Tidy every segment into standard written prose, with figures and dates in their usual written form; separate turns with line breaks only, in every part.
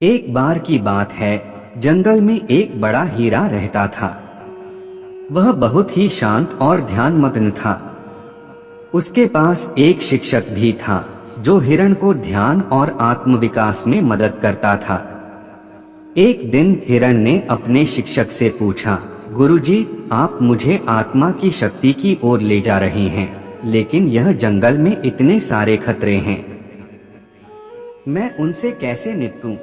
एक बार की बात है, जंगल में एक बड़ा हीरा रहता था। वह बहुत ही शांत और ध्यानमग्न था। उसके पास एक शिक्षक भी था जो हिरण को ध्यान और आत्मविकास में मदद करता था। एक दिन हिरण ने अपने शिक्षक से पूछा, गुरुजी, आप मुझे आत्मा की शक्ति की ओर ले जा रहे हैं, लेकिन यह जंगल में इतने सारे खतरे हैं, मैं उनसे कैसे निपटूं?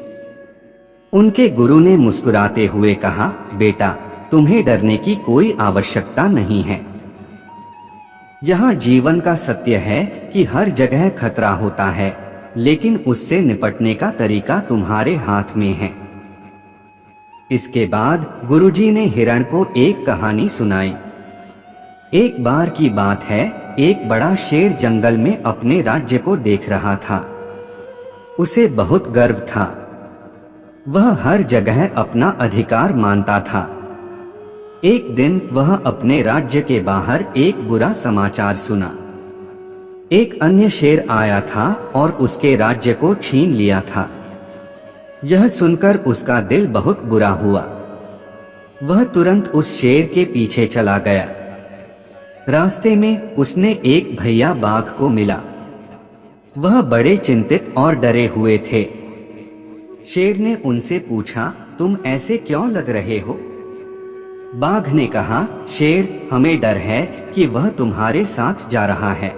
उनके गुरु ने मुस्कुराते हुए कहा, बेटा, तुम्हें डरने की कोई आवश्यकता नहीं है। यहाँ जीवन का सत्य है कि हर जगह खतरा होता है, लेकिन उससे निपटने का तरीका तुम्हारे हाथ में है। इसके बाद गुरुजी ने हिरण को एक कहानी सुनाई। एक बार की बात है, एक बड़ा शेर जंगल में अपने राज्य को देख रहा था। उसे बहुत गर्व था। वह हर जगह अपना अधिकार मानता था। एक दिन वह अपने राज्य के बाहर एक बुरा समाचार सुना। एक अन्य शेर आया था और उसके राज्य को छीन लिया था। यह सुनकर उसका दिल बहुत बुरा हुआ। वह तुरंत उस शेर के पीछे चला गया। रास्ते में उसने एक भैया बाघ को मिला। वह बड़े चिंतित और डरे हुए थे। शेर ने उनसे पूछा, तुम ऐसे क्यों लग रहे हो? बाघ ने कहा, शेर, हमें डर है कि वह तुम्हारे साथ जा रहा है।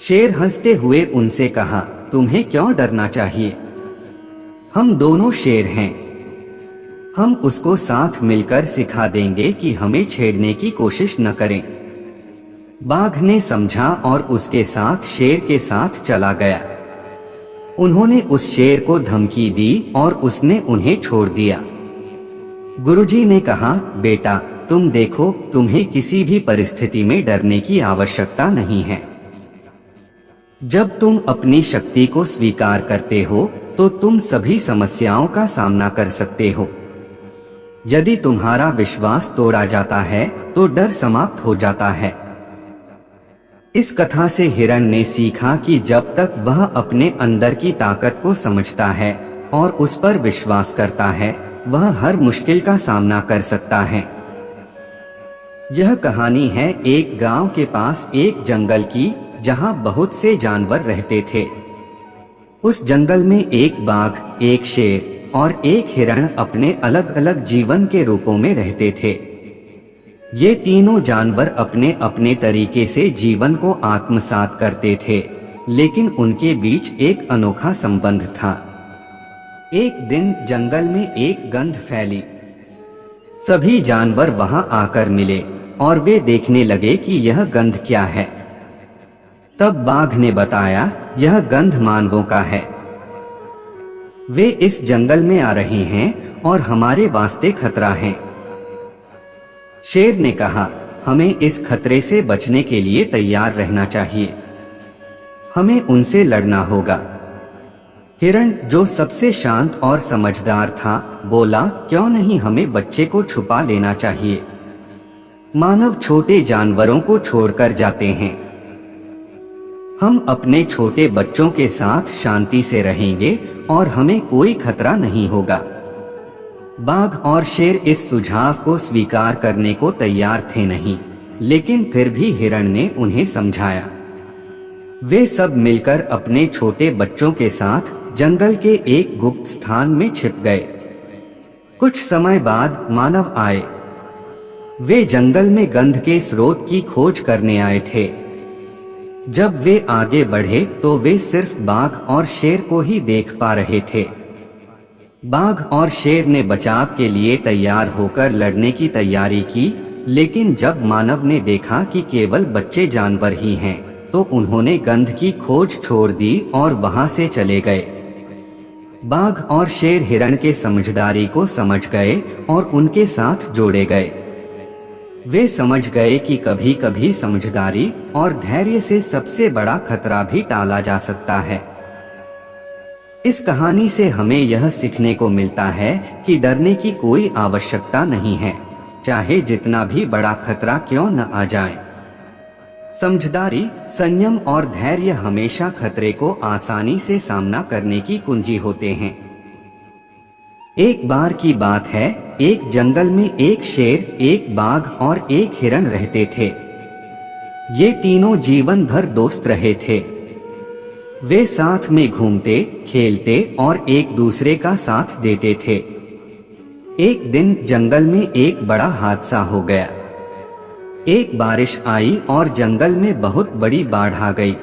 शेर हंसते हुए उनसे कहा, तुम्हें क्यों डरना चाहिए? हम दोनों शेर हैं। हम उसको साथ मिलकर सिखा देंगे कि हमें छेड़ने की कोशिश न करें। बाघ ने समझा और उसके साथ शेर के साथ चला गया। उन्होंने उस शेर को धमकी दी और उसने उन्हें छोड़ दिया। गुरुजी ने कहा, बेटा, तुम देखो, तुम्हें किसी भी परिस्थिति में डरने की आवश्यकता नहीं है। जब तुम अपनी शक्ति को स्वीकार करते हो तो तुम सभी समस्याओं का सामना कर सकते हो। यदि तुम्हारा विश्वास तोड़ा जाता है तो डर समाप्त हो जाता है। इस कथा से हिरण ने सीखा कि जब तक वह अपने अंदर की ताकत को समझता है और उस पर विश्वास करता है, वह हर मुश्किल का सामना कर सकता है। यह कहानी है एक गांव के पास एक जंगल की, जहां बहुत से जानवर रहते थे। उस जंगल में एक बाघ, एक शेर और एक हिरण अपने अलग अलग जीवन के रूपों में रहते थे। ये तीनों जानवर अपने अपने तरीके से जीवन को आत्मसात करते थे, लेकिन उनके बीच एक अनोखा संबंध था। एक दिन जंगल में एक गंध फैली। सभी जानवर वहां आकर मिले और वे देखने लगे कि यह गंध क्या है। तब बाघ ने बताया, यह गंध मानवों का है। वे इस जंगल में आ रहे हैं और हमारे वास्ते खतरा है। शेर ने कहा, हमें इस खतरे से बचने के लिए तैयार रहना चाहिए। हमें उनसे लड़ना होगा। हिरण, जो सबसे शांत और समझदार था, बोला, क्यों नहीं हमें बच्चे को छुपा लेना चाहिए। मानव छोटे जानवरों को छोड़कर जाते हैं। हम अपने छोटे बच्चों के साथ शांति से रहेंगे और हमें कोई खतरा नहीं होगा। बाघ और शेर इस सुझाव को स्वीकार करने को तैयार थे नहीं, लेकिन फिर भी हिरण ने उन्हें समझाया। वे सब मिलकर अपने छोटे बच्चों के साथ जंगल के एक गुप्त स्थान में छिप गए। कुछ समय बाद मानव आए। वे जंगल में गंध के स्रोत की खोज करने आए थे। जब वे आगे बढ़े तो वे सिर्फ बाघ और शेर को ही देख पा रहे थे। बाघ और शेर ने बचाव के लिए तैयार होकर लड़ने की तैयारी की, लेकिन जब मानव ने देखा कि केवल बच्चे जानवर ही हैं, तो उन्होंने गंध की खोज छोड़ दी और वहां से चले गए। बाघ और शेर हिरण के समझदारी को समझ गए और उनके साथ जोड़े गए। वे समझ गए कि कभी कभी समझदारी और धैर्य से सबसे बड़ा खतरा भी टाला जा सकता है। इस कहानी से हमें यह सीखने को मिलता है कि डरने की कोई आवश्यकता नहीं है, चाहे जितना भी बड़ा खतरा क्यों न आ जाए। समझदारी, संयम और धैर्य हमेशा खतरे को आसानी से सामना करने की कुंजी होते हैं। एक बार की बात है, एक जंगल में एक शेर, एक बाघ और एक हिरण रहते थे। ये तीनों जीवन भर दोस्त रहे थे। वे साथ में घूमते, खेलते और एक दूसरे का साथ देते थे। एक दिन जंगल में एक बड़ा हादसा हो गया। एक बारिश आई और जंगल में बहुत बड़ी बाढ़ आ गई।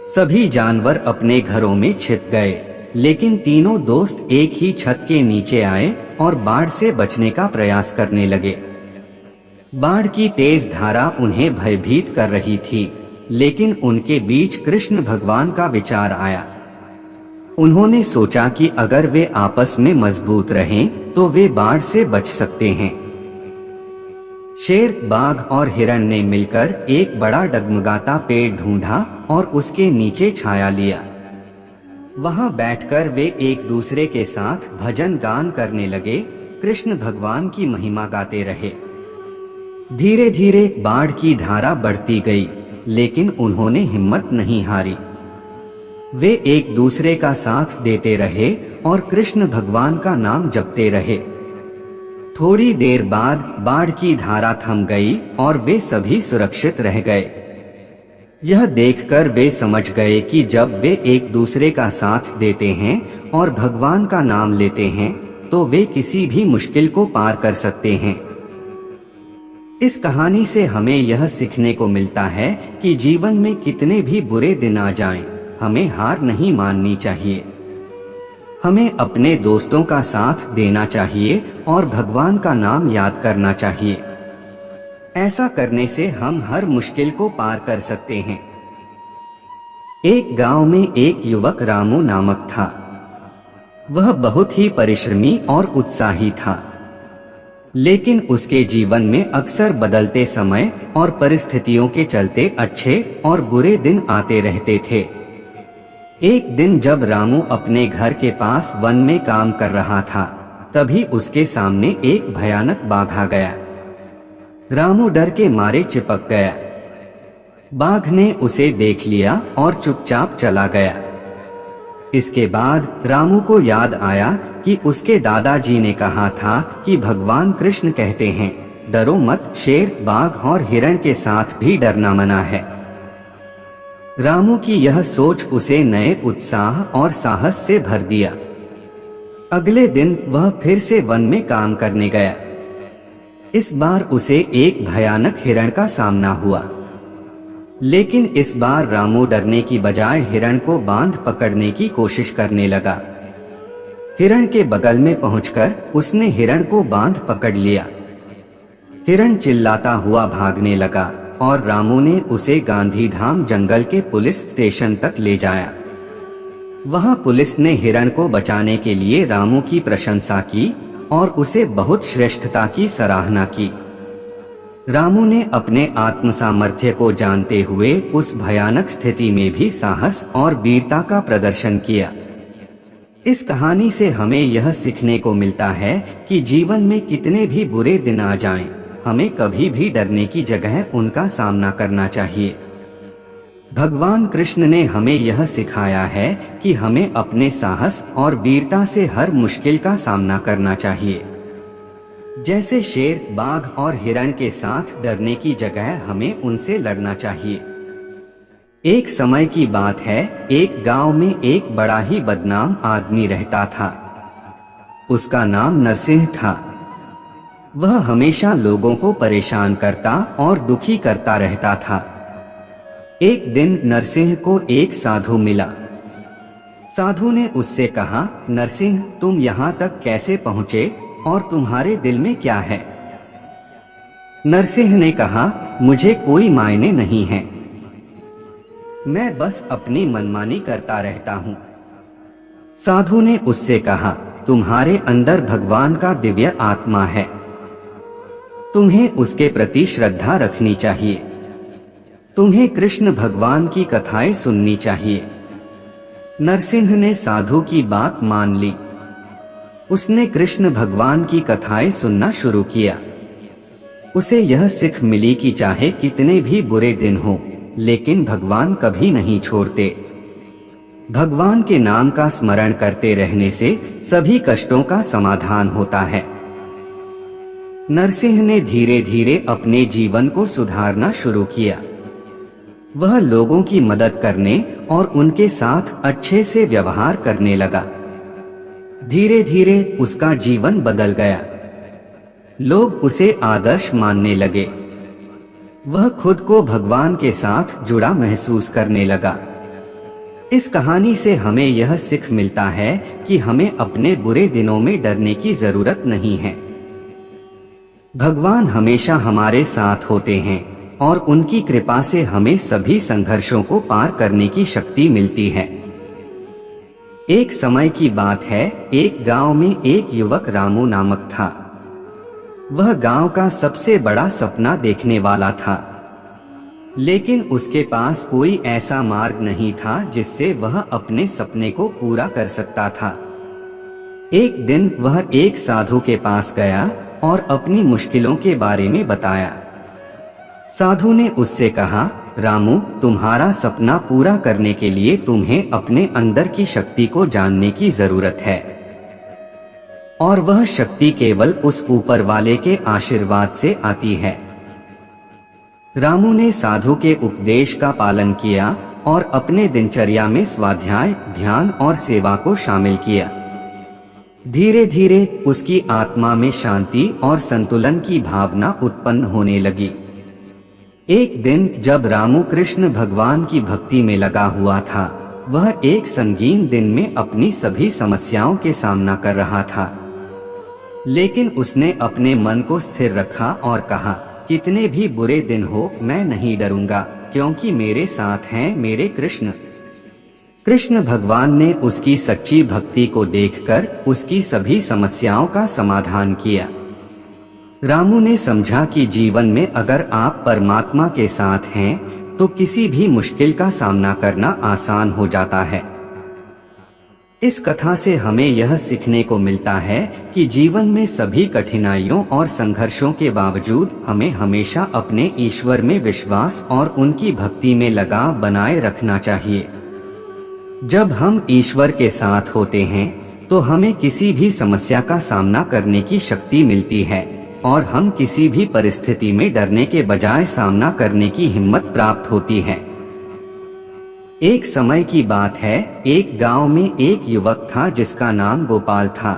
सभी जानवर अपने घरों में छिप गए, लेकिन तीनों दोस्त एक ही छत के नीचे आए और बाढ़ से बचने का प्रयास करने लगे। बाढ़ की तेज धारा उन्हें भयभीत कर रही थी, लेकिन उनके बीच कृष्ण भगवान का विचार आया। उन्होंने सोचा कि अगर वे आपस में मजबूत रहें, तो वे बाढ़ से बच सकते हैं। शेर, बाघ और हिरण ने मिलकर एक बड़ा डगमगाता पेड़ ढूंढा और उसके नीचे छाया लिया। वहां बैठकर वे एक दूसरे के साथ भजन गान करने लगे, कृष्ण भगवान की महिमा गाते रहे। धीरे धीरे बाढ़ की धारा बढ़ती गई, लेकिन उन्होंने हिम्मत नहीं हारी। वे एक दूसरे का साथ देते रहे और कृष्ण भगवान का नाम जपते रहे। थोड़ी देर बाद बाढ़ की धारा थम गई और वे सभी सुरक्षित रह गए। यह देखकर वे समझ गए कि जब वे एक दूसरे का साथ देते हैं और भगवान का नाम लेते हैं, तो वे किसी भी मुश्किल को पार कर सकते हैं। इस कहानी से हमें यह सीखने को मिलता है कि जीवन में कितने भी बुरे दिन आ जाएं, हमें हार नहीं माननी चाहिए। हमें अपने दोस्तों का साथ देना चाहिए और भगवान का नाम याद करना चाहिए। ऐसा करने से हम हर मुश्किल को पार कर सकते हैं। एक गांव में एक युवक रामू नामक था। वह बहुत ही परिश्रमी और उत्साही था, लेकिन उसके जीवन में अक्सर बदलते समय और परिस्थितियों के चलते अच्छे और बुरे दिन आते रहते थे। एक दिन जब रामू अपने घर के पास वन में काम कर रहा था, तभी उसके सामने एक भयानक बाघ आ गया। रामू डर के मारे चिपक गया। बाघ ने उसे देख लिया और चुपचाप चला गया। इसके बाद रामू को याद आया कि उसके दादाजी ने कहा था कि भगवान कृष्ण कहते हैं, डरो मत, शेर, बाघ और हिरण के साथ भी डरना मना है। रामू की यह सोच उसे नए उत्साह और साहस से भर दिया। अगले दिन वह फिर से वन में काम करने गया। इस बार उसे एक भयानक हिरण का सामना हुआ, लेकिन इस बार रामू डरने की बजाय हिरण को बांध पकड़ने की कोशिश करने लगा। हिरण के बगल में पहुंचकर उसने हिरण को बांध पकड़ लिया। हिरण चिल्लाता हुआ भागने लगा और रामू ने उसे गांधीधाम जंगल के पुलिस स्टेशन तक ले जाया। वहां पुलिस ने हिरण को बचाने के लिए रामू की प्रशंसा की और उसे बहुत श्रेष्ठता की सराहना की। रामू ने अपने आत्मसामर्थ्य को जानते हुए उस भयानक स्थिति में भी साहस और वीरता का प्रदर्शन किया। इस कहानी से हमें यह सीखने को मिलता है कि जीवन में कितने भी बुरे दिन आ जाएं, हमें कभी भी डरने की जगह उनका सामना करना चाहिए। भगवान कृष्ण ने हमें यह सिखाया है कि हमें अपने साहस और वीरता से हर मुश्किल का सामना करना चाहिए। जैसे शेर, बाघ और हिरण के साथ डरने की जगह हमें उनसे लड़ना चाहिए। एक समय की बात है, एक गांव में एक बड़ा ही बदनाम आदमी रहता था। उसका नाम नरसिंह था। वह हमेशा लोगों को परेशान करता और दुखी करता रहता था। एक दिन नरसिंह को एक साधु मिला। साधु ने उससे कहा, नरसिंह, तुम यहाँ तक कैसे पहुँचे और तुम्हारे दिल में क्या है? नरसिंह ने कहा, मुझे कोई मायने नहीं है, मैं बस अपनी मनमानी करता रहता हूँ। साधु ने उससे कहा, तुम्हारे अंदर भगवान का दिव्य आत्मा है, तुम्हें उसके प्रति श्रद्धा रखनी चाहिए। तुम्हें कृष्ण भगवान की कथाएं सुननी चाहिए। नरसिंह ने साधु की बात मान ली। उसने कृष्ण भगवान की कथाएं सुनना शुरू किया। उसे यह सीख मिली कि चाहे कितने भी बुरे दिन हो, लेकिन भगवान कभी नहीं छोड़ते। भगवान के नाम का स्मरण करते रहने से सभी कष्टों का समाधान होता है। नरसिंह ने धीरे धीरे अपने जीवन को सुधारना शुरू किया। वह लोगों की मदद करने और उनके साथ अच्छे से व्यवहार करने लगा। धीरे धीरे उसका जीवन बदल गया। लोग उसे आदर्श मानने लगे। वह खुद को भगवान के साथ जुड़ा महसूस करने लगा। इस कहानी से हमें यह सीख मिलता है कि हमें अपने बुरे दिनों में डरने की जरूरत नहीं है। भगवान हमेशा हमारे साथ होते हैं और उनकी कृपा से हमें सभी संघर्षों को पार करने की शक्ति मिलती है। एक समय की बात है, एक गांव में एक युवक रामू नामक था। वह गांव का सबसे बड़ा सपना देखने वाला था, लेकिन उसके पास कोई ऐसा मार्ग नहीं था जिससे वह अपने सपने को पूरा कर सकता था। एक दिन वह एक साधु के पास गया और अपनी मुश्किलों के बारे में बताया। साधु ने उससे कहा, रामू, तुम्हारा सपना पूरा करने के लिए तुम्हें अपने अंदर की शक्ति को जानने की जरूरत है, और वह शक्ति केवल उस ऊपर वाले के आशीर्वाद से आती है। रामू ने साधु के उपदेश का पालन किया और अपने दिनचर्या में स्वाध्याय, ध्यान और सेवा को शामिल किया। धीरे धीरे उसकी आत्मा में शांति और संतुलन की भावना उत्पन्न होने लगी। एक दिन जब रामू कृष्ण भगवान की भक्ति में लगा हुआ था, वह एक संगीन दिन में अपनी सभी समस्याओं के सामना कर रहा था। लेकिन उसने अपने मन को स्थिर रखा और कहा, कितने भी बुरे दिन हो, मैं नहीं डरूंगा, क्योंकि मेरे साथ हैं मेरे कृष्ण। कृष्ण भगवान ने उसकी सच्ची भक्ति को देखकर उसकी सभी समस्याओं का समाधान किया। रामू ने समझा कि जीवन में अगर आप परमात्मा के साथ हैं तो किसी भी मुश्किल का सामना करना आसान हो जाता है। इस कथा से हमें यह सीखने को मिलता है कि जीवन में सभी कठिनाइयों और संघर्षों के बावजूद हमें हमेशा अपने ईश्वर में विश्वास और उनकी भक्ति में लगाव बनाए रखना चाहिए। जब हम ईश्वर के साथ होते हैं तो हमें किसी भी समस्या का सामना करने की शक्ति मिलती है और हम किसी भी परिस्थिति में डरने के बजाय सामना करने की हिम्मत प्राप्त होती है। एक समय की बात है, एक गांव में एक युवक था जिसका नाम गोपाल था।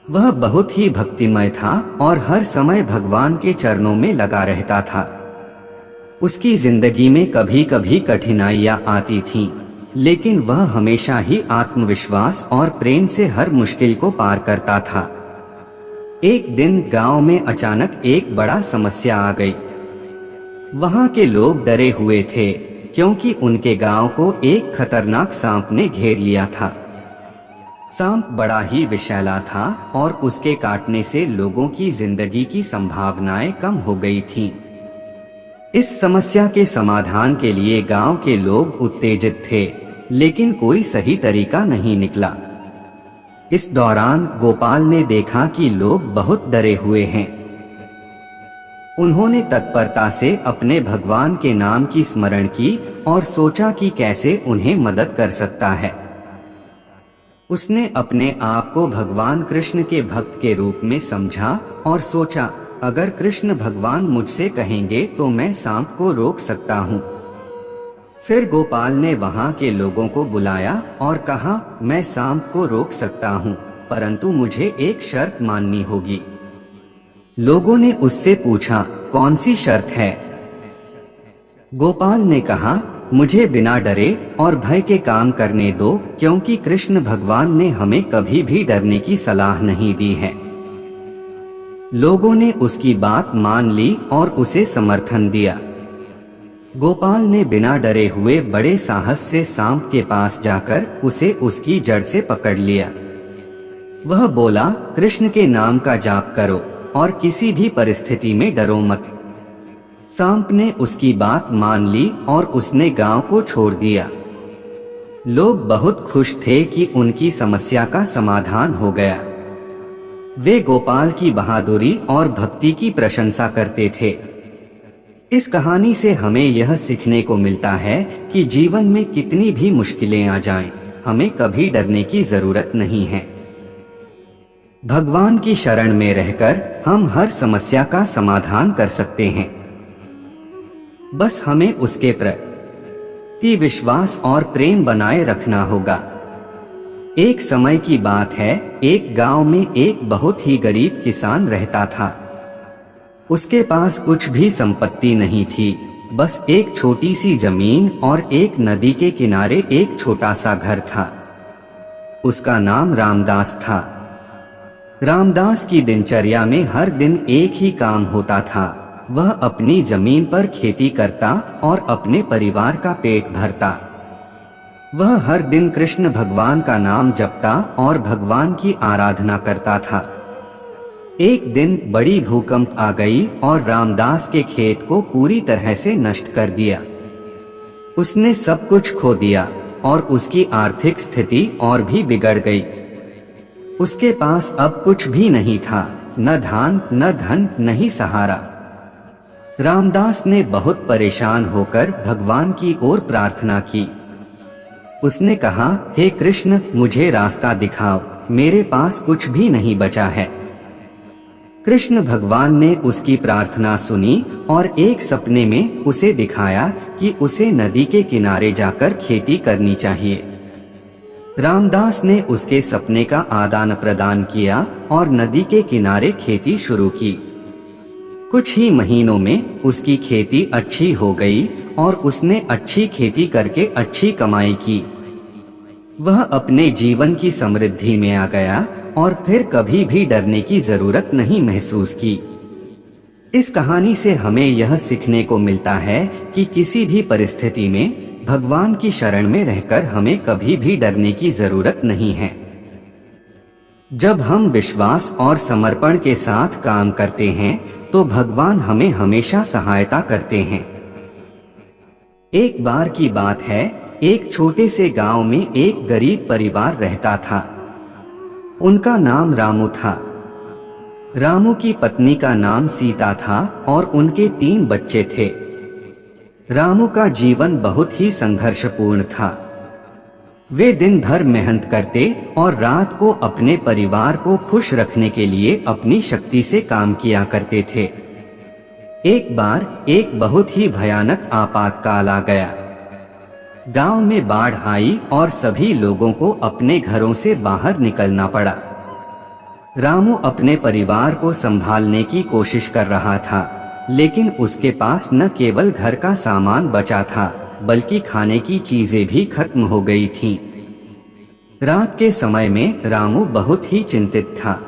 वह बहुत ही भक्तिमय था और हर समय भगवान के चरणों में लगा रहता था। उसकी जिंदगी में कभी कभी कठिनाइयां आती थीं, लेकिन वह हमेशा ही आत्मविश्वास और प्रेम से हर मुश्किल को पार करता था। एक दिन गांव में अचानक एक बड़ा समस्या आ गई। वहां के लोग डरे हुए थे क्योंकि उनके गांव को एक खतरनाक सांप ने घेर लिया था। सांप बड़ा ही विषैला था और उसके काटने से लोगों की जिंदगी की संभावनाएं कम हो गई थीं। इस समस्या के समाधान के लिए गांव के लोग उत्तेजित थे, लेकिन कोई सही तरीका नहीं निकला। इस दौरान गोपाल ने देखा कि लोग बहुत डरे हुए हैं। उन्होंने तत्परता से अपने भगवान के नाम की स्मरण की और सोचा कि कैसे उन्हें मदद कर सकता है। उसने अपने आप को भगवान कृष्ण के भक्त के रूप में समझा और सोचा, अगर कृष्ण भगवान मुझसे कहेंगे तो मैं सांप को रोक सकता हूँ। फिर गोपाल ने वहाँ के लोगों को बुलाया और कहा, मैं सांप को रोक सकता हूँ, परंतु मुझे एक शर्त माननी होगी। लोगों ने उससे पूछा, कौन सी शर्त है? गोपाल ने कहा, मुझे बिना डरे और भय के काम करने दो, क्योंकि कृष्ण भगवान ने हमें कभी भी डरने की सलाह नहीं दी है। लोगों ने उसकी बात मान ली और उसे समर्थन दिया। गोपाल ने बिना डरे हुए बड़े साहस से सांप के पास जाकर उसे उसकी जड़ से पकड़ लिया। वह बोला, कृष्ण के नाम का जाप करो और किसी भी परिस्थिति में डरो मत। सांप ने उसकी बात मान ली और उसने गांव को छोड़ दिया। लोग बहुत खुश थे कि उनकी समस्या का समाधान हो गया। वे गोपाल की बहादुरी और भक्ति की प्रशंसा करते थे। इस कहानी से हमें यह सीखने को मिलता है कि जीवन में कितनी भी मुश्किलें आ जाएं, हमें कभी डरने की जरूरत नहीं है। भगवान की शरण में रहकर हम हर समस्या का समाधान कर सकते हैं। बस हमें उसके प्रति विश्वास और प्रेम बनाए रखना होगा। एक समय की बात है, एक गांव में एक बहुत ही गरीब किसान रहता था। उसके पास कुछ भी संपत्ति नहीं थी, बस एक छोटी सी जमीन और एक नदी के किनारे एक छोटा सा घर था। उसका नाम रामदास था। रामदास की दिनचर्या में हर दिन एक ही काम होता था, वह अपनी जमीन पर खेती करता और अपने परिवार का पेट भरता। वह हर दिन कृष्ण भगवान का नाम जपता और भगवान की आराधना करता था। एक दिन बड़ी भूकंप आ गई और रामदास के खेत को पूरी तरह से नष्ट कर दिया। उसने सब कुछ खो दिया और उसकी आर्थिक स्थिति और भी बिगड़ गई। उसके पास अब कुछ भी नहीं था, न धान, न धन, न ही सहारा। रामदास ने बहुत परेशान होकर भगवान की ओर प्रार्थना की। उसने कहा, हे कृष्ण, मुझे रास्ता दिखाओ, मेरे पास कुछ भी नहीं बचा है। कृष्ण भगवान ने उसकी प्रार्थना सुनी और एक सपने में उसे दिखाया कि उसे नदी के किनारे जाकर खेती करनी चाहिए। रामदास ने उसके सपने का आदान प्रदान किया और नदी के किनारे खेती शुरू की। कुछ ही महीनों में उसकी खेती अच्छी हो गई और उसने अच्छी खेती करके अच्छी कमाई की। वह अपने जीवन की समृद्धि में आ गया और फिर कभी भी डरने की जरूरत नहीं महसूस की। इस कहानी से हमें यह सीखने को मिलता है कि किसी भी परिस्थिति में भगवान की शरण में रहकर हमें कभी भी डरने की जरूरत नहीं है। जब हम विश्वास और समर्पण के साथ काम करते हैं तो भगवान हमें हमेशा सहायता करते हैं। एक बार की बात है, एक छोटे से गांव में एक गरीब परिवार रहता था। उनका नाम रामू था। रामू की पत्नी का नाम सीता था और उनके 3 बच्चे थे। रामू का जीवन बहुत ही संघर्षपूर्ण था। वे दिन भर मेहनत करते और रात को अपने परिवार को खुश रखने के लिए अपनी शक्ति से काम किया करते थे। एक बार एक बहुत ही भयानक आपातकाल आ गया। गांव में बाढ़ आई और सभी लोगों को अपने घरों से बाहर निकलना पड़ा। रामू अपने परिवार को संभालने की कोशिश कर रहा था, लेकिन उसके पास न केवल घर का सामान बचा था, बल्कि खाने की चीजें भी खत्म हो गई थीं। रात के समय में रामू बहुत ही चिंतित था।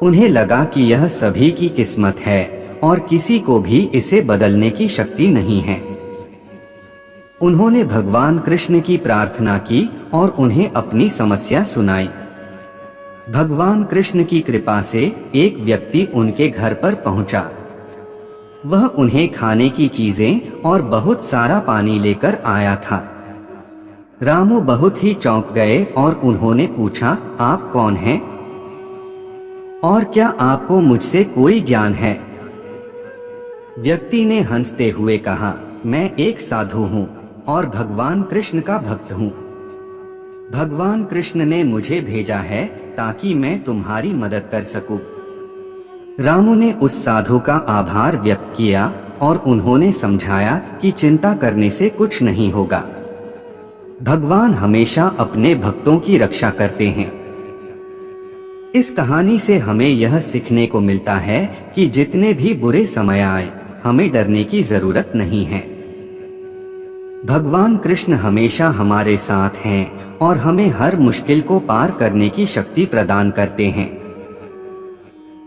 उन्हें लगा कि यह सभी की किस्मत है और किसी को भी इसे बदलने की शक्ति नहीं है। उन्होंने भगवान कृष्ण की प्रार्थना की और उन्हें अपनी समस्या सुनाई। भगवान कृष्ण की कृपा से एक व्यक्ति उनके घर पर पहुंचा। वह उन्हें खाने की चीजें और बहुत सारा पानी लेकर आया था। रामू बहुत ही चौंक गए और उन्होंने पूछा, आप कौन हैं? और क्या आपको मुझसे कोई ज्ञान है? व्यक्ति ने हंसते हुए कहा, मैं एक साधु हूँ और भगवान कृष्ण का भक्त हूँ। भगवान कृष्ण ने मुझे भेजा है ताकि मैं तुम्हारी मदद कर सकूं। रामू ने उस साधु का आभार व्यक्त किया और उन्होंने समझाया कि चिंता करने से कुछ नहीं होगा। भगवान हमेशा अपने भक्तों की रक्षा करते हैं। इस कहानी से हमें यह सीखने को मिलता है कि जितने भी बुरे समय आए, हमें डरने की जरूरत नहीं है। भगवान कृष्ण हमेशा हमारे साथ हैं और हमें हर मुश्किल को पार करने की शक्ति प्रदान करते हैं।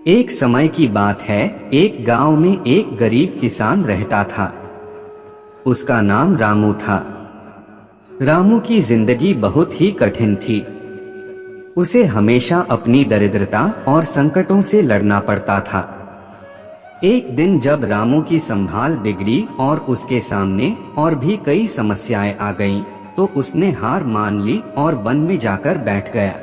एक समय की बात है, एक गांव में एक गरीब किसान रहता था। उसका नाम रामू था। रामू की जिंदगी बहुत ही कठिन थी। उसे हमेशा अपनी दरिद्रता और संकटों से लड़ना पड़ता था। एक दिन जब रामू की संभाल बिगड़ी और उसके सामने और भी कई समस्याएं आ गईं, तो उसने हार मान ली और वन में जाकर बैठ गया।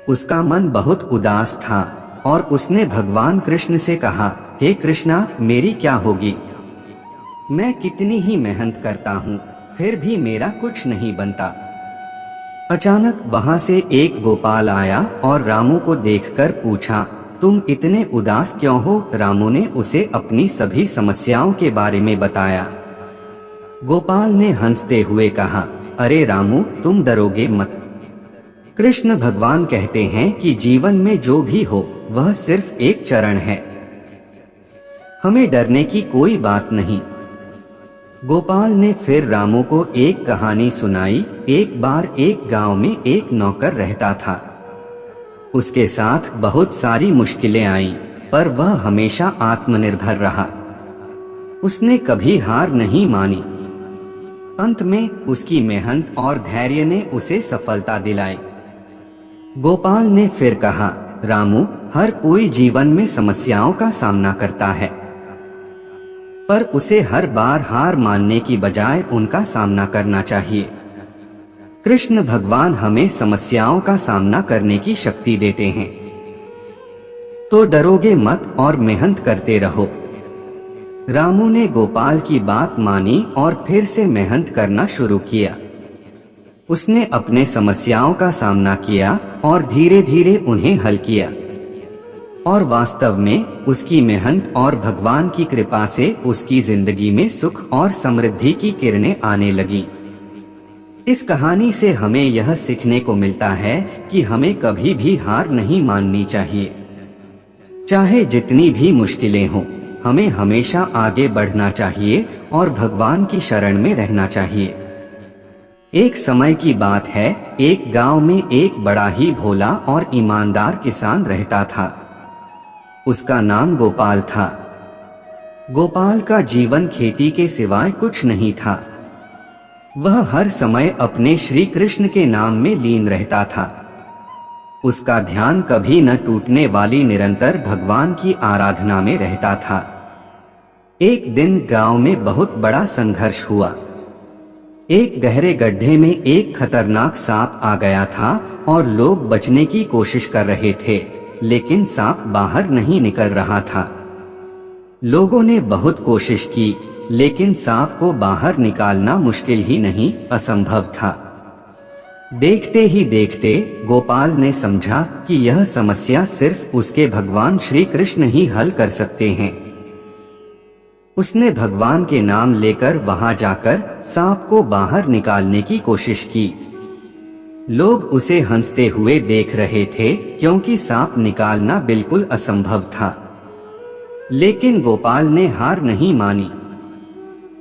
उसका मन बहुत उदास था और उसने भगवान कृष्ण से कहा, हे कृष्णा, मेरी क्या होगी? मैं कितनी ही मेहनत करता हूँ, फिर भी मेरा कुछ नहीं बनता। अचानक वहां से एक गोपाल आया और रामू को देखकर पूछा, तुम इतने उदास क्यों हो? रामू ने उसे अपनी सभी समस्याओं के बारे में बताया। गोपाल ने हंसते हुए कहा, अरे रामू, तुम डरोगे मत। कृष्ण भगवान कहते हैं कि जीवन में जो भी हो वह सिर्फ एक चरण है, हमें डरने की कोई बात नहीं। गोपाल ने फिर रामू को एक कहानी सुनाई। एक बार एक गांव में एक नौकर रहता था। उसके साथ बहुत सारी मुश्किलें आईं, पर वह हमेशा आत्मनिर्भर रहा। उसने कभी हार नहीं मानी। अंत में उसकी मेहनत और धैर्य ने उसे सफलता दिलाई। गोपाल ने फिर कहा, रामू, हर कोई जीवन में समस्याओं का सामना करता है, पर उसे हर बार हार मानने की बजाय उनका सामना करना चाहिए। कृष्ण भगवान हमें समस्याओं का सामना करने की शक्ति देते हैं। तो डरोगे मत और मेहनत करते रहो। रामू ने गोपाल की बात मानी और फिर से मेहनत करना शुरू किया। उसने अपने समस्याओं का सामना किया और धीरे धीरे उन्हें हल किया। और वास्तव में उसकी मेहनत और भगवान की कृपा से उसकी जिंदगी में सुख और समृद्धि की किरणें आने लगी। इस कहानी से हमें यह सीखने को मिलता है कि हमें कभी भी हार नहीं माननी चाहिए। चाहे जितनी भी मुश्किलें हों, हमें हमेशा आगे बढ़ना चाहिए और भगवान की शरण में रहना चाहिए। एक समय की बात है, एक गांव में एक बड़ा ही भोला और ईमानदार किसान रहता था। उसका नाम गोपाल था। गोपाल का जीवन खेती के सिवाय कुछ नहीं था। वह हर समय अपने श्री कृष्ण के नाम में लीन रहता था। उसका ध्यान कभी न टूटने वाली निरंतर भगवान की आराधना में रहता था। एक दिन गांव में बहुत बड़ा संघर्ष हुआ। एक गहरे गड्ढे में एक खतरनाक सांप आ गया था और लोग बचने की कोशिश कर रहे थे, लेकिन सांप बाहर नहीं निकल रहा था। लोगों ने बहुत कोशिश की, लेकिन सांप को बाहर निकालना मुश्किल ही नहीं, असंभव था। देखते ही देखते गोपाल ने समझा कि यह समस्या सिर्फ उसके भगवान श्री कृष्ण ही हल कर सकते हैं। उसने भगवान के नाम लेकर वहां जाकर सांप को बाहर निकालने की कोशिश की। लोग उसे हंसते हुए देख रहे थे, क्योंकि सांप निकालना बिल्कुल असंभव था। लेकिन गोपाल ने हार नहीं मानी।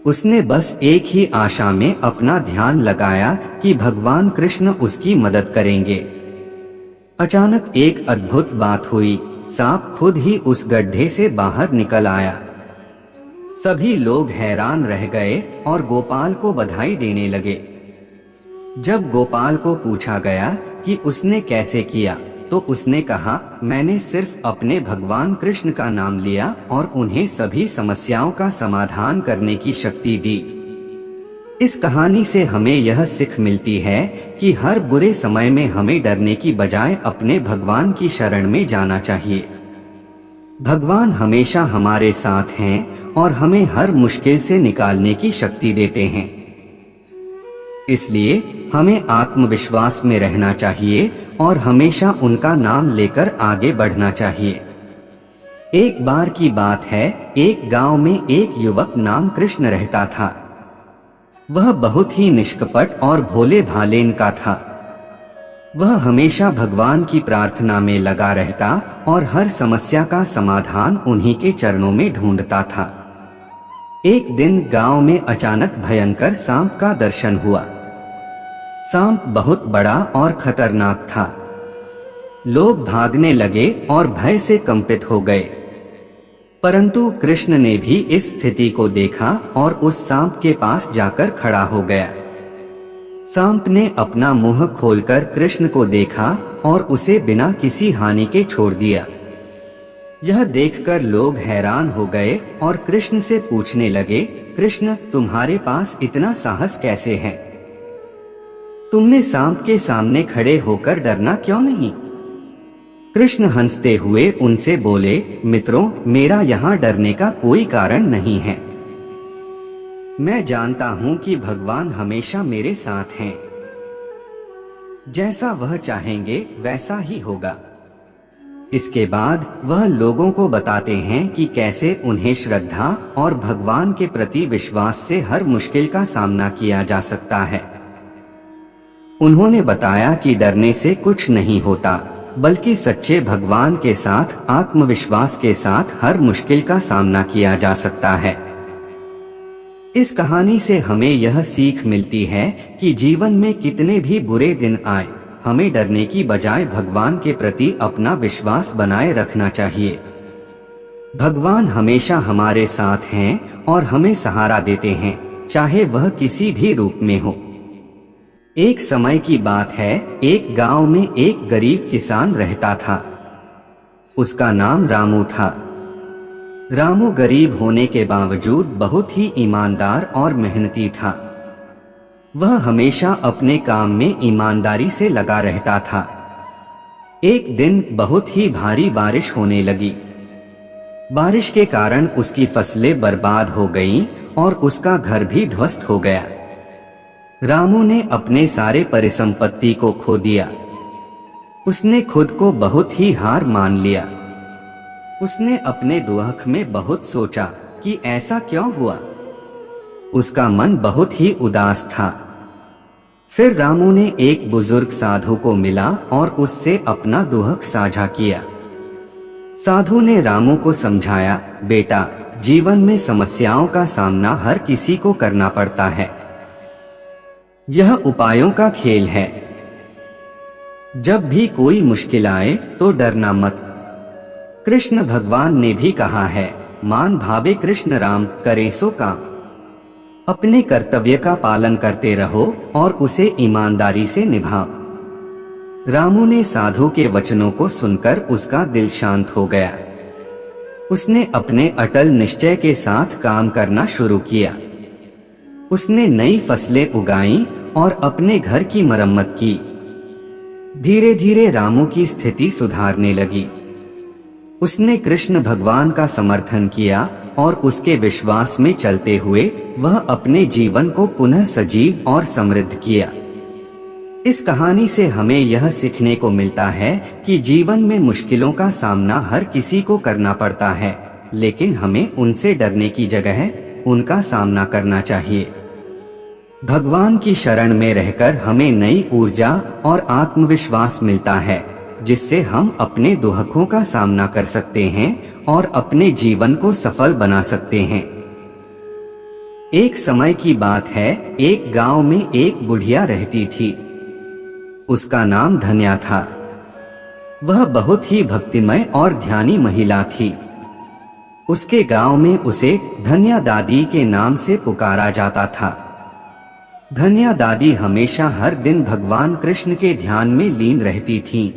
उसने बस एक ही आशा में अपना ध्यान लगाया कि भगवान कृष्ण उसकी मदद करेंगे। अचानक एक अद्भुत बात हुई। सांप खुद ही उस गड्ढे से बाहर निकल आया। सभी लोग हैरान रह गए और गोपाल को बधाई देने लगे। जब गोपाल को पूछा गया कि उसने कैसे किया, तो उसने कहा, मैंने सिर्फ अपने भगवान कृष्ण का नाम लिया और उन्हें सभी समस्याओं का समाधान करने की शक्ति दी। इस कहानी से हमें यह सीख मिलती है कि हर बुरे समय में हमें डरने की बजाय अपने भगवान की शरण में जाना चाहिए। भगवान हमेशा हमारे साथ हैं और हमें हर मुश्किल से निकालने की शक्ति देते हैं। इसलिए हमें आत्मविश्वास में रहना चाहिए और हमेशा उनका नाम लेकर आगे बढ़ना चाहिए। एक बार की बात है, एक गांव में एक युवक नाम कृष्ण रहता था। वह बहुत ही निष्कपट और भोले भाले का था। वह हमेशा भगवान की प्रार्थना में लगा रहता और हर समस्या का समाधान उन्हीं के चरणों में ढूंढता था। एक दिन गांव में अचानक भयंकर सांप का दर्शन हुआ। सांप बहुत बड़ा और खतरनाक था। लोग भागने लगे और भय से कंपित हो गए। परंतु कृष्ण ने भी इस स्थिति को देखा और उस सांप के पास जाकर खड़ा हो गया। सांप ने अपना मुंह खोलकर कृष्ण को देखा और उसे बिना किसी हानि के छोड़ दिया। यह देखकर लोग हैरान हो गए और कृष्ण से पूछने लगे, कृष्ण, तुम्हारे पास इतना साहस कैसे है? तुमने सांप के सामने खड़े होकर डरना क्यों नहीं? कृष्ण हंसते हुए उनसे बोले, मित्रों, मेरा यहाँ डरने का कोई कारण नहीं है। मैं जानता हूँ कि भगवान हमेशा मेरे साथ हैं। जैसा वह चाहेंगे वैसा ही होगा। इसके बाद वह लोगों को बताते हैं कि कैसे उन्हें श्रद्धा और भगवान के प्रति विश्वास से हर मुश्किल का सामना किया जा सकता है। उन्होंने बताया कि डरने से कुछ नहीं होता, बल्कि सच्चे भगवान के साथ आत्मविश्वास के साथ हर मुश्किल का सामना किया जा सकता है। इस कहानी से हमें यह सीख मिलती है कि जीवन में कितने भी बुरे दिन आए, हमें डरने की बजाय भगवान के प्रति अपना विश्वास बनाए रखना चाहिए। भगवान हमेशा हमारे साथ हैं और हमें सहारा देते हैं, चाहे वह किसी भी रूप में हो। एक समय की बात है, एक गांव में एक गरीब किसान रहता था। उसका नाम रामू था। रामू गरीब होने के बावजूद बहुत ही ईमानदार और मेहनती था। वह हमेशा अपने काम में ईमानदारी से लगा रहता था। एक दिन बहुत ही भारी बारिश होने लगी। बारिश के कारण उसकी फसलें बर्बाद हो गईं और उसका घर भी ध्वस्त हो गया। रामू ने अपने सारे परिसंपत्ति को खो दिया। उसने खुद को बहुत ही हार मान लिया। उसने अपने दुख में बहुत सोचा कि ऐसा क्यों हुआ। उसका मन बहुत ही उदास था। फिर रामू ने एक बुजुर्ग साधु को मिला और उससे अपना दुख साझा किया। साधु ने रामू को समझाया, बेटा, जीवन में समस्याओं का सामना हर किसी को करना पड़ता है। यह उपायों का खेल है। जब भी कोई मुश्किल आए तो डरना मत। कृष्ण भगवान ने भी कहा है, मान भावे कृष्ण राम, करे सो काम। अपने कर्तव्य का पालन करते रहो और उसे ईमानदारी से निभाओ। रामू ने साधु के वचनों को सुनकर उसका दिल शांत हो गया। उसने अपने अटल निश्चय के साथ काम करना शुरू किया। उसने नई फसलें उगाईं और अपने घर की मरम्मत की। धीरे धीरे रामू की स्थिति सुधारने लगी। उसने कृष्ण भगवान का समर्थन किया और उसके विश्वास में चलते हुए वह अपने जीवन को पुनः सजीव और समृद्ध किया। इस कहानी से हमें यह सीखने को मिलता है कि जीवन में मुश्किलों का सामना हर किसी को करना पड़ता है, लेकिन हमें उनसे डरने की जगह उनका सामना करना चाहिए। भगवान की शरण में रहकर हमें नई ऊर्जा और आत्मविश्वास मिलता है, जिससे हम अपने दुखों का सामना कर सकते हैं और अपने जीवन को सफल बना सकते हैं। एक समय की बात है, एक गांव में एक बुढ़िया रहती थी। उसका नाम धन्या था। वह बहुत ही भक्तिमय और ध्यानी महिला थी। उसके गांव में उसे धन्या दादी के नाम से पुकारा जाता था। धन्या दादी हमेशा हर दिन भगवान कृष्ण के ध्यान में लीन रहती थीं।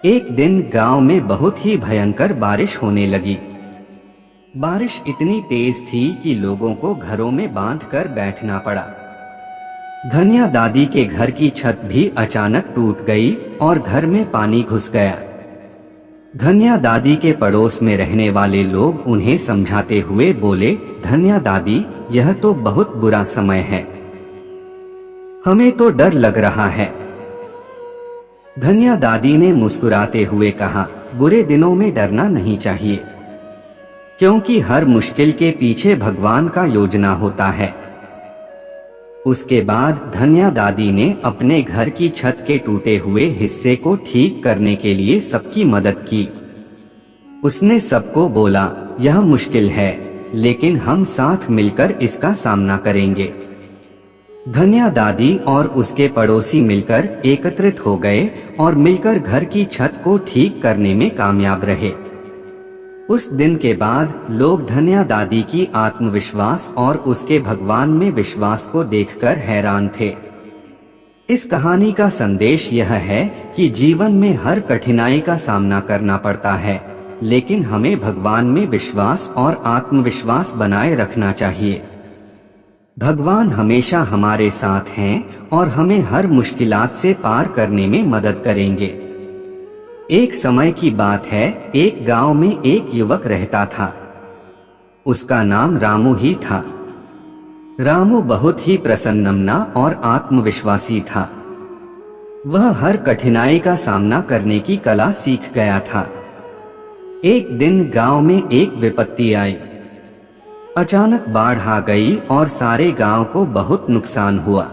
एक दिन गांव में बहुत ही भयंकर बारिश होने लगी। बारिश इतनी तेज थी कि लोगों को घरों में बांधकर बैठना पड़ा। धन्या दादी के घर की छत भी अचानक टूट गई और घर में पानी घुस गया। धन्या दादी के पड़ोस में रहने वाले लोग उन्हें समझाते हुए बोले, धन्या दादी, यह तो बहुत बुरा समय है, हमें तो डर लग रहा है। धन्या दादी ने मुस्कुराते हुए कहा, बुरे दिनों में डरना नहीं चाहिए, क्योंकि हर मुश्किल के पीछे भगवान का योजना होता है। उसके बाद धन्या दादी ने अपने घर की छत के टूटे हुए हिस्से को ठीक करने के लिए सबकी मदद की। उसने सबको बोला, यह मुश्किल है, लेकिन हम साथ मिलकर इसका सामना करेंगे। धन्या दादी और उसके पड़ोसी मिलकर एकत्रित हो गए और मिलकर घर की छत को ठीक करने में कामयाब रहे। उस दिन के बाद लोग धन्या दादी की आत्मविश्वास और उसके भगवान में विश्वास को देखकर हैरान थे। इस कहानी का संदेश यह है कि जीवन में हर कठिनाई का सामना करना पड़ता है, लेकिन हमें भगवान में विश्वास और आत्मविश्वास बनाए रखना चाहिए। भगवान हमेशा हमारे साथ हैं और हमें हर मुश्किलात से पार करने में मदद करेंगे। एक समय की बात है, एक गांव में एक युवक रहता था। उसका नाम रामू ही था। रामू बहुत ही प्रसन्नमना और आत्मविश्वासी था। वह हर कठिनाई का सामना करने की कला सीख गया था। एक दिन गांव में एक विपत्ति आई। अचानक बाढ़ आ गई और सारे गांव को बहुत नुकसान हुआ।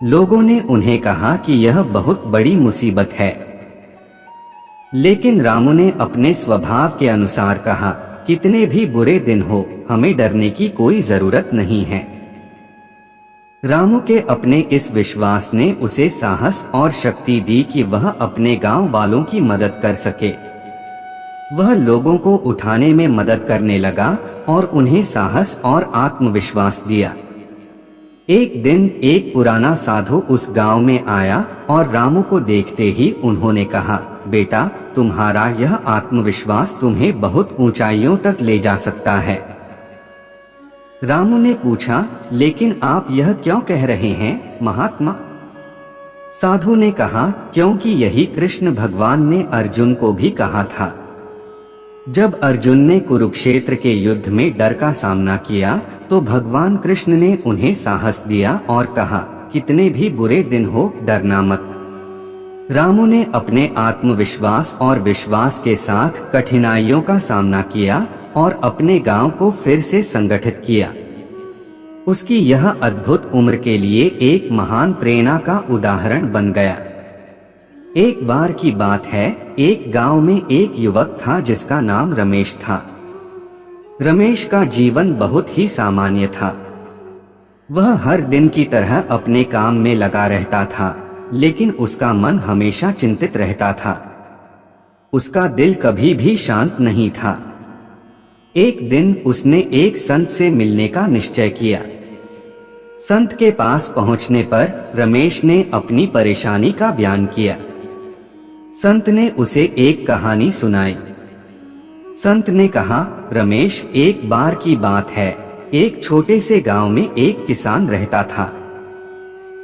लोगों ने उन्हें कहा कि यह बहुत बड़ी मुसीबत है, लेकिन रामू ने अपने स्वभाव के अनुसार कहा, कितने भी बुरे दिन हो, हमें डरने की कोई जरूरत नहीं है। रामू के अपने इस विश्वास ने उसे साहस और शक्ति दी कि वह अपने गांव वालों की मदद कर सके। वह लोगों को उठाने में मदद करने लगा और उन्हें साहस और आत्मविश्वास दिया। एक दिन एक पुराना साधु उस गांव में आया और रामू को देखते ही उन्होंने कहा, बेटा, तुम्हारा यह आत्मविश्वास तुम्हें बहुत ऊंचाइयों तक ले जा सकता है। रामू ने पूछा, लेकिन आप यह क्यों कह रहे हैं महात्मा? साधु ने कहा, क्योंकि यही कृष्ण भगवान ने अर्जुन को भी कहा था। जब अर्जुन ने कुरुक्षेत्र के युद्ध में डर का सामना किया तो भगवान कृष्ण ने उन्हें साहस दिया और कहा, कितने भी बुरे दिन हो, डरना मत। रामू ने अपने आत्मविश्वास और विश्वास के साथ कठिनाइयों का सामना किया और अपने गांव को फिर से संगठित किया। उसकी यह अद्भुत उम्र के लिए एक महान प्रेरणा का उदाहरण बन गया। एक बार की बात है, एक गांव में एक युवक था जिसका नाम रमेश था। रमेश का जीवन बहुत ही सामान्य था। वह हर दिन की तरह अपने काम में लगा रहता था, लेकिन उसका मन हमेशा चिंतित रहता था। उसका दिल कभी भी शांत नहीं था। एक दिन उसने एक संत से मिलने का निश्चय किया। संत के पास पहुंचने पर रमेश ने अपनी परेशानी का बयान किया। संत ने उसे एक कहानी सुनाई। संत ने कहा, रमेश, एक बार की बात है, एक छोटे से गांव में एक किसान रहता था।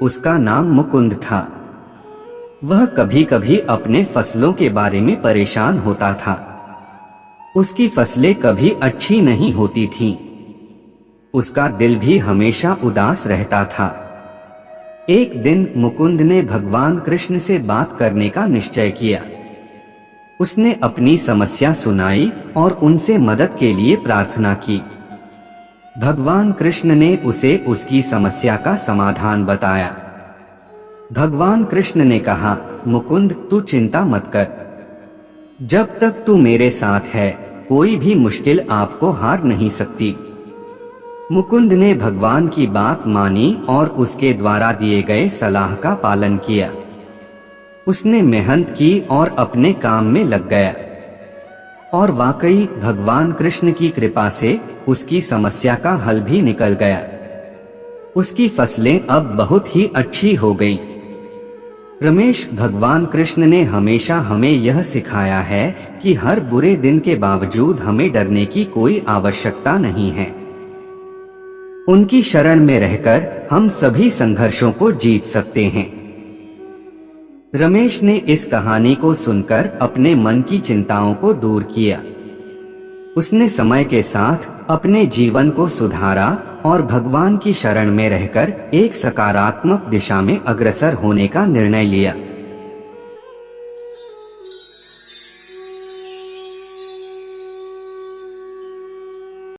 उसका नाम मुकुंद था। वह कभी कभी अपने फसलों के बारे में परेशान होता था। उसकी फसलें कभी अच्छी नहीं होती थीं। उसका दिल भी हमेशा उदास रहता था। एक दिन मुकुंद ने भगवान कृष्ण से बात करने का निश्चय किया। उसने अपनी समस्या सुनाई और उनसे मदद के लिए प्रार्थना की। भगवान कृष्ण ने उसे उसकी समस्या का समाधान बताया। भगवान कृष्ण ने कहा, मुकुंद, तू चिंता मत कर। जब तक तू मेरे साथ है, कोई भी मुश्किल आपको हार नहीं सकती। मुकुंद ने भगवान की बात मानी और उसके द्वारा दिए गए सलाह का पालन किया। उसने मेहनत की और अपने काम में लग गया। और वाकई भगवान कृष्ण की कृपा से उसकी समस्या का हल भी निकल गया। उसकी फसलें अब बहुत ही अच्छी हो गईं। रमेश, भगवान कृष्ण ने हमेशा हमें यह सिखाया है कि हर बुरे दिन के बावजूद हमें डरने की कोई आवश्यकता नहीं है। उनकी शरण में रहकर हम सभी संघर्षों को जीत सकते हैं। रमेश ने इस कहानी को सुनकर अपने मन की चिंताओं को दूर किया। उसने समय के साथ अपने जीवन को सुधारा और भगवान की शरण में रहकर एक सकारात्मक दिशा में अग्रसर होने का निर्णय लिया।